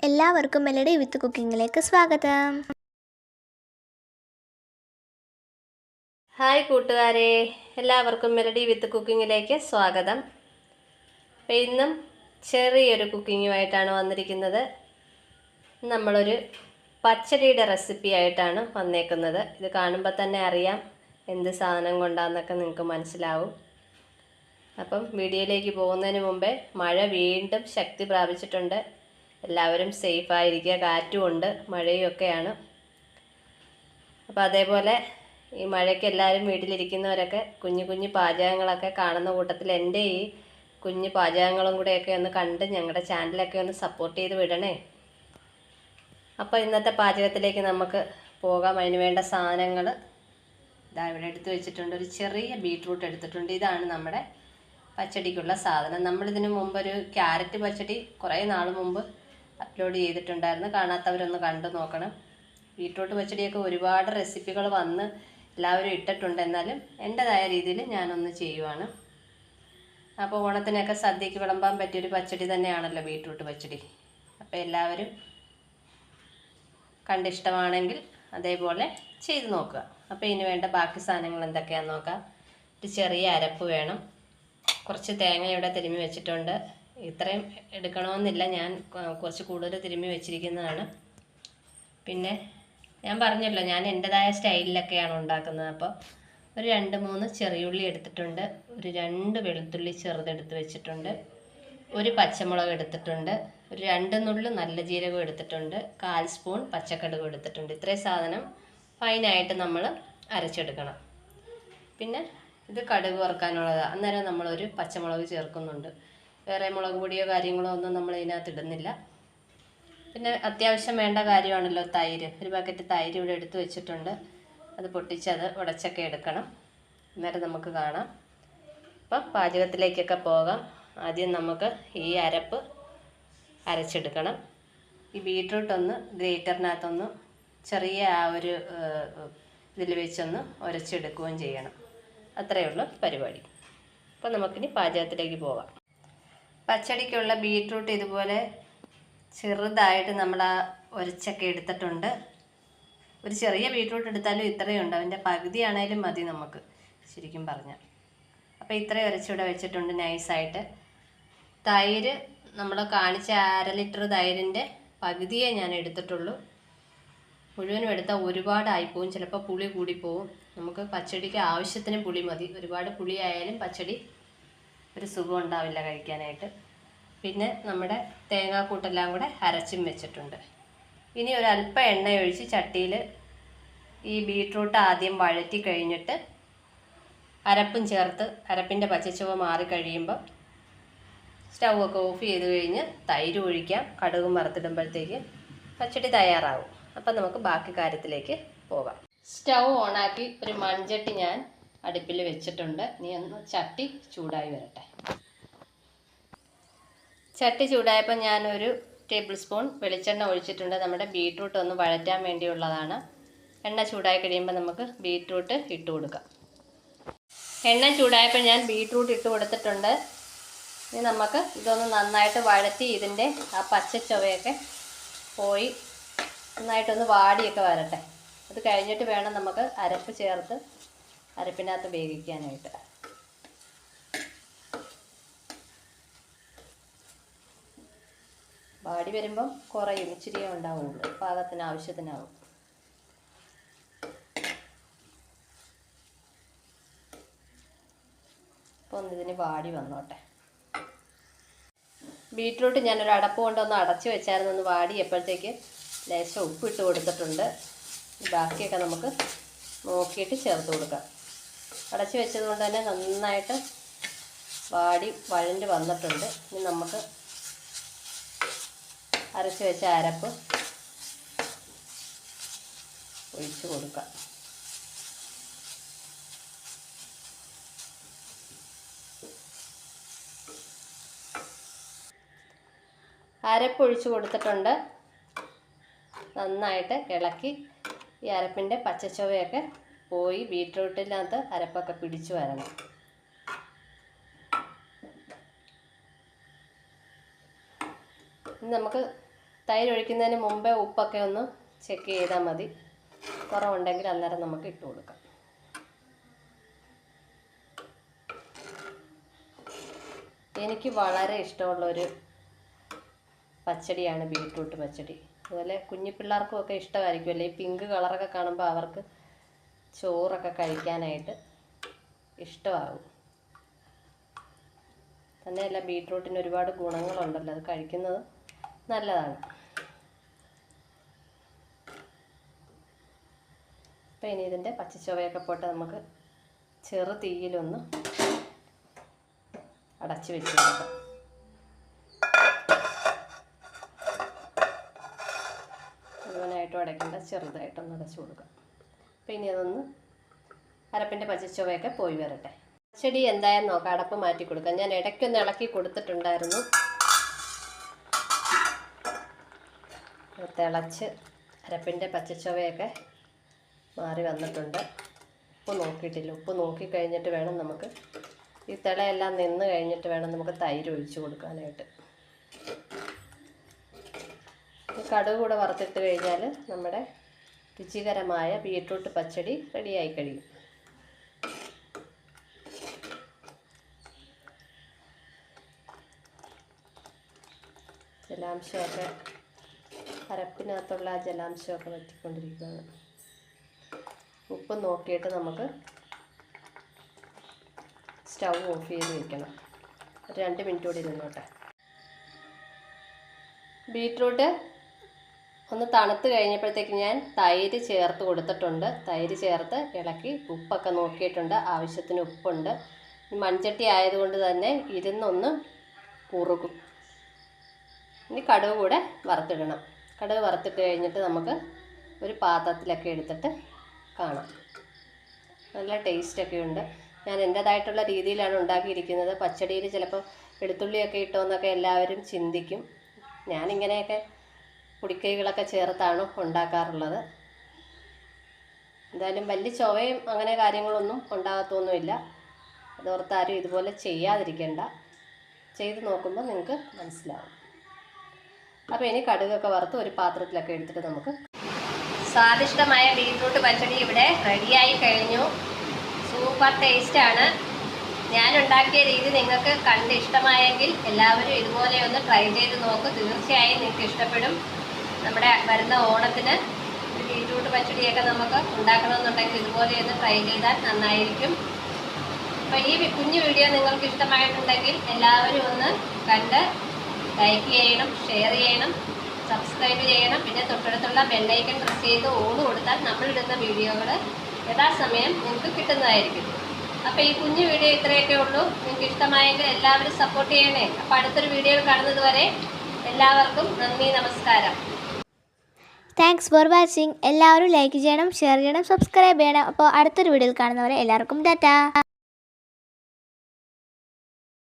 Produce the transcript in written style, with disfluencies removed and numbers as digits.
എല്ലാവർക്കും മെലഡി വിത്ത് കുക്കിങ്ങിലേക്ക് സ്വാഗതം. ഹായ് കൂട്ടുകാരെ, എല്ലാവർക്കും മെലഡി വിത്ത് കുക്കിങ്ങിലേക്ക് സ്വാഗതം. അപ്പോൾ ഇന്നും ചെറിയൊരു കുക്കിങ്ങുമായിട്ടാണ് വന്നിരിക്കുന്നത്. നമ്മളൊരു പച്ചടിയുടെ റെസിപ്പി ആയിട്ടാണ് വന്നേക്കുന്നത്. ഇത് കാണുമ്പോൾ തന്നെ അറിയാം എന്ത് സാധനം കൊണ്ടാണെന്നൊക്കെ നിങ്ങൾക്ക് മനസ്സിലാവും. അപ്പം വീഡിയോയിലേക്ക് പോകുന്നതിന് മുമ്പേ മഴ വീണ്ടും ശക്തി പ്രാപിച്ചിട്ടുണ്ട്. എല്ലാവരും സേഫായിരിക്കുക, കാറ്റുമുണ്ട്, മഴയും ഒക്കെയാണ്. അപ്പോൾ അതേപോലെ ഈ മഴയ്ക്ക് എല്ലാവരും വീട്ടിലിരിക്കുന്നവരൊക്കെ കുഞ്ഞു കുഞ്ഞു പാചകങ്ങളൊക്കെ കാണുന്ന കൂട്ടത്തിൽ എൻ്റെ ഈ കുഞ്ഞു പാചകങ്ങളും കൂടെയൊക്കെ ഒന്ന് കണ്ട് ഞങ്ങളുടെ ചാനലൊക്കെ ഒന്ന് സപ്പോർട്ട് ചെയ്ത് വിടണേ. അപ്പോൾ ഇന്നത്തെ പാചകത്തിലേക്ക് നമുക്ക് പോകാം. അതിന് വേണ്ട സാധനങ്ങൾ ഇതാ ഇവിടെ എടുത്ത് വെച്ചിട്ടുണ്ട്. ഒരു ചെറിയ ബീട്രൂട്ട് എടുത്തിട്ടുണ്ട്. ഇതാണ് നമ്മുടെ പച്ചടിക്കുള്ള സാധനം. നമ്മളിതിന് മുമ്പൊരു ക്യാരറ്റ് പച്ചടി കുറേ നാൾ മുമ്പ് അപ്ലോഡ് ചെയ്തിട്ടുണ്ടായിരുന്നു. കാണാത്തവരൊന്ന് കണ്ടു നോക്കണം. ബീട്രൂട്ട് പച്ചടിയൊക്കെ ഒരുപാട് റെസിപ്പികൾ വന്ന് എല്ലാവരും ഇട്ടിട്ടുണ്ട്. എന്നാലും എൻ്റെതായ രീതിയിൽ ഞാനൊന്ന് ചെയ്യുവാണ്. അപ്പോൾ ഓണത്തിനൊക്കെ സദ്യക്ക് വിളമ്പാൻ പറ്റിയൊരു പച്ചടി തന്നെയാണല്ലോ ബീട്രൂട്ട് പച്ചടി. അപ്പോൾ എല്ലാവരും കണ്ടിഷ്ടമാണെങ്കിൽ അതേപോലെ ചെയ്ത് നോക്കുക. അപ്പോൾ ഇതിന് വേണ്ട ബാക്കി സാധനങ്ങൾ എന്തൊക്കെയാണെന്ന് നോക്കാം. ഒരു ചെറിയ അരപ്പ് വേണം. കുറച്ച് തേങ്ങ ഇവിടെ തിരുമ്മി വെച്ചിട്ടുണ്ട്. ഇത്രയും എടുക്കണമെന്നില്ല, ഞാൻ കുറച്ച് കൂടുതൽ തിരുമ്മി വെച്ചിരിക്കുന്നതാണ്. പിന്നെ ഞാൻ പറഞ്ഞല്ലോ, ഞാൻ എൻ്റെതായ സ്റ്റൈലിലൊക്കെയാണ് ഉണ്ടാക്കുന്നത്. അപ്പോൾ ഒരു 2-3 ചെറിയുള്ളി എടുത്തിട്ടുണ്ട്. ഒരു 2 വെളുത്തുള്ളി ചെറുതെടുത്ത് വെച്ചിട്ടുണ്ട്. ഒരു പച്ചമുളക് എടുത്തിട്ടുണ്ട്. ഒരു 2 നുള്ളു നല്ല ജീരകം എടുത്തിട്ടുണ്ട്. 1/4 സ്പൂൺ പച്ചക്കടുക് എടുത്തിട്ടുണ്ട്. ഇത്രയും സാധനം ഫൈനായിട്ട് നമ്മൾ അരച്ചെടുക്കണം. പിന്നെ ഇത് കടുക് വറുക്കാനുള്ളതാണ്. അന്നേരം നമ്മളൊരു പച്ചമുളക് ചേർക്കുന്നുണ്ട്. വേറെ മുളക് പൊടിയോ കാര്യങ്ങളോ ഒന്നും നമ്മൾ ഇതിനകത്ത് ഇടുന്നില്ല. പിന്നെ അത്യാവശ്യം വേണ്ട കാര്യമാണല്ലോ തൈര്. ഒരു പാക്കറ്റ് തൈര് ഇവിടെ എടുത്ത് വെച്ചിട്ടുണ്ട്. അത് പൊട്ടിച്ചത് ഉടച്ചൊക്കെ എടുക്കണം. അന്നേരം നമുക്ക് കാണാം. അപ്പം പാചകത്തിലേക്കൊക്കെ പോകാം. ആദ്യം നമുക്ക് ഈ അരപ്പ് അരച്ചെടുക്കണം. ഈ ബീട്രൂട്ടൊന്ന് ഗ്രേറ്ററിനകത്തൊന്ന് ചെറിയ ആ ഒരു ഇതിൽ വെച്ചൊന്ന് ഉരച്ചെടുക്കുകയും ചെയ്യണം. അത്രയേ ഉള്ളൂ പരിപാടി. അപ്പോൾ നമുക്കിനി പാചകത്തിലേക്ക് പോകാം. പച്ചടിക്കുള്ള ബീട്രൂട്ട് ഇതുപോലെ ചെറുതായിട്ട് നമ്മൾ ആ ഉരച്ചൊക്കെ എടുത്തിട്ടുണ്ട്. ഒരു ചെറിയ ബീട്രൂട്ട് എടുത്താലും ഇത്രയും ഉണ്ട്. അതിൻ്റെ പകുതിയാണേലും മതി നമുക്ക് ശരിക്കും പറഞ്ഞാൽ. അപ്പോൾ ഇത്രയും ഉരച്ചിവിടെ വെച്ചിട്ടുണ്ട് നൈസായിട്ട്. തൈര് നമ്മൾ കാണിച്ച 1/2 ലിറ്റർ തൈരിൻ്റെ പകുതിയേ ഞാൻ എടുത്തിട്ടുള്ളൂ. മുഴുവനും എടുത്താൽ ഒരുപാടായിപ്പോവും, ചിലപ്പോൾ പുളി കൂടിപ്പോവും. നമുക്ക് പച്ചടിക്ക് ആവശ്യത്തിന് പുളി മതി. ഒരുപാട് പുളി ആയാലും പച്ചടി ഒരു സുഖം ഉണ്ടാവില്ല കഴിക്കാനായിട്ട്. പിന്നെ നമ്മുടെ തേങ്ങാക്കൂട്ടെല്ലാം കൂടെ അരച്ചും വെച്ചിട്ടുണ്ട്. ഇനി ഒരല്പം എണ്ണ ഒഴിച്ച് ചട്ടിയിൽ ഈ ബീട്രൂട്ട് ആദ്യം വഴറ്റി കഴിഞ്ഞിട്ട് അരപ്പും ചേർത്ത് അരപ്പിൻ്റെ പച്ചച്ചുവ മാറി കഴിയുമ്പോൾ സ്റ്റൗവൊക്കെ ഓഫ് ചെയ്ത് കഴിഞ്ഞ് തൈര് ഒഴിക്കാം. കടുകും വറുത്തിടുമ്പോഴത്തേക്ക് പച്ചടി തയ്യാറാവും. അപ്പം നമുക്ക് ബാക്കി കാര്യത്തിലേക്ക് പോകാം. സ്റ്റൗ ഓണാക്കി ഒരു മൺചട്ടി ഞാൻ അടുപ്പിൽ വെച്ചിട്ടുണ്ട്. ഇനി ഒന്ന് ചട്ടി ചൂടായി വരട്ടെ. ചട്ടി ചൂടായപ്പോൾ ഞാനൊരു 1 ടേബിൾ സ്പൂൺ വെളിച്ചെണ്ണ ഒഴിച്ചിട്ടുണ്ട്. നമ്മുടെ ബീട്രൂട്ട് ഒന്ന് വഴറ്റാൻ വേണ്ടിയുള്ളതാണ്. എണ്ണ ചൂടായി കഴിയുമ്പോൾ നമുക്ക് ബീട്രൂട്ട് ഇട്ട് കൊടുക്കാം. എണ്ണ ചൂടായപ്പോൾ ഞാൻ ബീട്രൂട്ട് ഇട്ട് കൊടുത്തിട്ടുണ്ട്. ഇനി നമുക്ക് ഇതൊന്ന് നന്നായിട്ട് വഴറ്റി ഇതിൻ്റെ ആ പച്ച ചുവയൊക്കെ പോയി നന്നായിട്ടൊന്ന് വാടിയൊക്കെ വരട്ടെ. അത് കഴിഞ്ഞിട്ട് വേണം നമുക്ക് അരപ്പ് ചേർത്ത് അരപ്പിനകത്ത് വേവിക്കാനായിട്ട്. വാടി വരുമ്പം കുറയും, ഇച്ചിരിയേ ഉണ്ടാവുള്ളൂ. പാകത്തിന് ആവശ്യത്തിനാവും. അപ്പോൾ ഒന്നിതിന് വാടി വന്നോട്ടെ. ബീട്രൂട്ട് ഞാനൊരു അടപ്പ് കൊണ്ടൊന്ന് അടച്ച് വെച്ചായിരുന്നു. ഒന്ന് വാടിയപ്പോഴത്തേക്ക് ലേശം ഉപ്പിട്ട് കൊടുത്തിട്ടുണ്ട്. ബാക്കിയൊക്കെ നമുക്ക് നോക്കിയിട്ട് ചേർത്ത് കൊടുക്കാം. അടച്ച് വെച്ചത് കൊണ്ട് തന്നെ നന്നായിട്ട് വാടി വഴണ്ട് വന്നിട്ടുണ്ട്. ഇനി നമുക്ക് അരച്ച് വെച്ച അരപ്പ് ഒഴിച്ച് കൊടുക്കാം. അരപ്പൊഴിച്ച് കൊടുത്തിട്ടുണ്ട്. നന്നായിട്ട് ഇളക്കി ഈ അരപ്പിൻ്റെ പച്ചച്ചുവയൊക്കെ പോയി ബീട്രൂട്ടിനകത്ത് അരപ്പൊക്കെ പിടിച്ചു വരണം. നമുക്ക് തൈര് ഒഴിക്കുന്നതിന് മുമ്പേ ഉപ്പൊക്കെ ഒന്ന് ചെക്ക് ചെയ്താൽ മതി. കുറവുണ്ടെങ്കിൽ അന്നേരം നമുക്ക് ഇട്ട് കൊടുക്കാം. എനിക്ക് വളരെ ഇഷ്ടമുള്ളൊരു പച്ചടിയാണ് ബീട്രൂട്ട് പച്ചടി. അതുപോലെ കുഞ്ഞു പിള്ളേർക്കും ഒക്കെ ഇഷ്ടമായിരിക്കുമല്ലോ. ഈ പിങ്ക് കളറൊക്കെ കാണുമ്പോൾ അവർക്ക് ചോറൊക്കെ കഴിക്കാനായിട്ട് ഇഷ്ടമാകും. തന്നെയല്ല, ബീട്രൂട്ടിന് ഒരുപാട് ഗുണങ്ങളുണ്ടല്ലോ, അത് കഴിക്കുന്നത് നല്ലതാണ്. അപ്പോൾ ഇനി ഇതിൻ്റെ പച്ചച്ചുവയൊക്കെ പോട്ട് നമുക്ക് ചെറു തീയിലൊന്ന് അടച്ച് വെച്ച് കൊടുക്കാം. മുഴുവനായിട്ടും അടയ്ക്കേണ്ട, ചെറുതായിട്ടൊന്ന് അടച്ചു കൊടുക്കാം. അപ്പോൾ ഇനി അതൊന്ന് അരപ്പിൻ്റെ പച്ചച്ചുവയൊക്കെ പോയി വരട്ടെ. പച്ചടി എന്തായാലും നോക്കാം. അടപ്പ് മാറ്റി കൊടുക്കാം. ഞാൻ ഇടയ്ക്കൊന്ന് ഇളക്കി കൊടുത്തിട്ടുണ്ടായിരുന്നു. തിളച്ച് അരപ്പിൻ്റെ പച്ചച്ചുവയൊക്കെ മാറി വന്നിട്ടുണ്ട്. ഉപ്പ് നോക്കിയിട്ടില്ല. ഉപ്പ് നോക്കിക്കഴിഞ്ഞിട്ട് വേണം നമുക്ക്, ഈ തിളയെല്ലാം നിന്ന് കഴിഞ്ഞിട്ട് വേണം നമുക്ക് തൈര് ഒഴിച്ച് കൊടുക്കാനായിട്ട്. കടുക് കൂടെ വറുത്തിട്ട് കഴിഞ്ഞാൽ നമ്മുടെ രുചികരമായ ബീട്രൂട്ട് പച്ചടി റെഡിയായി കഴിയും. ജലാംശമൊക്കെ, അരപ്പിനകത്തുള്ള ആ ജലാംശമൊക്കെ വറ്റിക്കൊണ്ടിരിക്കുകയാണ്. ഉപ്പ് നോക്കിയിട്ട് നമുക്ക് സ്റ്റൗ ഓഫ് ചെയ്ത് വയ്ക്കണം. ഒരു 2 മിനിറ്റ് കൂടി നിന്നോട്ടെ. ബീട്രൂട്ട് ഒന്ന് തണുത്ത് കഴിഞ്ഞപ്പോഴത്തേക്ക് ഞാൻ തൈര് ചേർത്ത് കൊടുത്തിട്ടുണ്ട്. തൈര് ചേർത്ത് ഇളക്കി ഉപ്പൊക്കെ നോക്കിയിട്ടുണ്ട്. ആവശ്യത്തിന് ഉപ്പുണ്ട്. മൺചട്ടി ആയതുകൊണ്ട് തന്നെ ഇരുന്നൊന്ന് കുറുകും. ഇനി കടുക് കൂടെ വറുത്തിടണം. കടുക് വറുത്തിട്ട് കഴിഞ്ഞിട്ട് നമുക്ക് ഒരു പാത്രത്തിലൊക്കെ എടുത്തിട്ട് കാണാം. നല്ല ടേസ്റ്റൊക്കെ ഉണ്ട്. ഞാൻ എൻ്റേതായിട്ടുള്ള രീതിയിലാണ് ഉണ്ടാക്കിയിരിക്കുന്നത്. പച്ചടിയിൽ ചിലപ്പോൾ വെളുത്തുള്ളിയൊക്കെ ഇട്ടോന്നൊക്കെ എല്ലാവരും ചിന്തിക്കും. ഞാനിങ്ങനെയൊക്കെ പൊടിക്കൈകളൊക്കെ ചേർത്താണ് ഉണ്ടാക്കാറുള്ളത്. എന്തായാലും വലിയ ചൊവയും അങ്ങനെ കാര്യങ്ങളൊന്നും ഉണ്ടാകത്തൊന്നുമില്ല. അതോർത്താരും ഇതുപോലെ ചെയ്യാതിരിക്കേണ്ട. ചെയ്ത് നോക്കുമ്പോൾ നിങ്ങൾക്ക് മനസ്സിലാവും. അപ്പോൾ ഇനി കടുകൊക്കെ വറുത്ത് ഒരു പാത്രത്തിലൊക്കെ എടുത്തിട്ട് നമുക്ക് സ്വാദിഷ്ടമായ ബീട്രൂട്ട് പച്ചടി ഇവിടെ റെഡിയായി കഴിഞ്ഞു. സൂപ്പർ ടേസ്റ്റാണ്. ഞാനുണ്ടാക്കിയ രീതി നിങ്ങൾക്ക് കണ്ട് ഇഷ്ടമായെങ്കിൽ എല്ലാവരും ഇതുപോലെ ഒന്ന് ട്രൈ ചെയ്ത് നോക്കും. തീർച്ചയായും നിങ്ങൾക്ക് ഇഷ്ടപ്പെടും. നമ്മുടെ വരുന്ന ഓണത്തിന് ഒരു ബീട്രൂട്ട് പച്ചടിയൊക്കെ നമുക്ക് ഉണ്ടാക്കണമെന്നുണ്ടെങ്കിൽ ഇതുപോലെ ഒന്ന് ട്രൈ ചെയ്താൽ നന്നായിരിക്കും. അപ്പോൾ ഈ കുഞ്ഞു വീഡിയോ നിങ്ങൾക്ക് ഇഷ്ടമായിട്ടുണ്ടെങ്കിൽ എല്ലാവരും ഒന്ന് കണ്ട് ലൈക്ക് ചെയ്യണം, ഷെയർ ചെയ്യണം, സബ്സ്ക്രൈബ് ചെയ്യണം. പിന്നെ തൊട്ടടുത്തുള്ള ബെല്ലൈക്കൺ പ്രസ് ചെയ്ത് ഓൺ കൊടുത്താൽ നമ്മളിടുന്ന വീഡിയോകൾ യഥാസമയം നിങ്ങൾക്ക് കിട്ടുന്നതായിരിക്കും. അപ്പോൾ ഈ കുഞ്ഞു വീഡിയോ ഇത്രയൊക്കെ ഉള്ളൂ. നിങ്ങൾക്ക് ഇഷ്ടമായെങ്കിൽ എല്ലാവരും സപ്പോർട്ട് ചെയ്യണേ. അപ്പോൾ അടുത്തൊരു വീഡിയോയിൽ കാണുന്നത് വരെ എല്ലാവർക്കും നന്ദി, നമസ്കാരം. Thanks for watching. എല്ലാവരും ലൈക്ക് ചെയ്യണം, ഷെയർ ചെയ്യണം, സബ്സ്ക്രൈബ് ചെയ്യണം. അപ്പോൾ അടുത്തൊരു വീഡിയോയിൽ കാണുന്നവരെ എല്ലാവർക്കും ടാറ്റാ.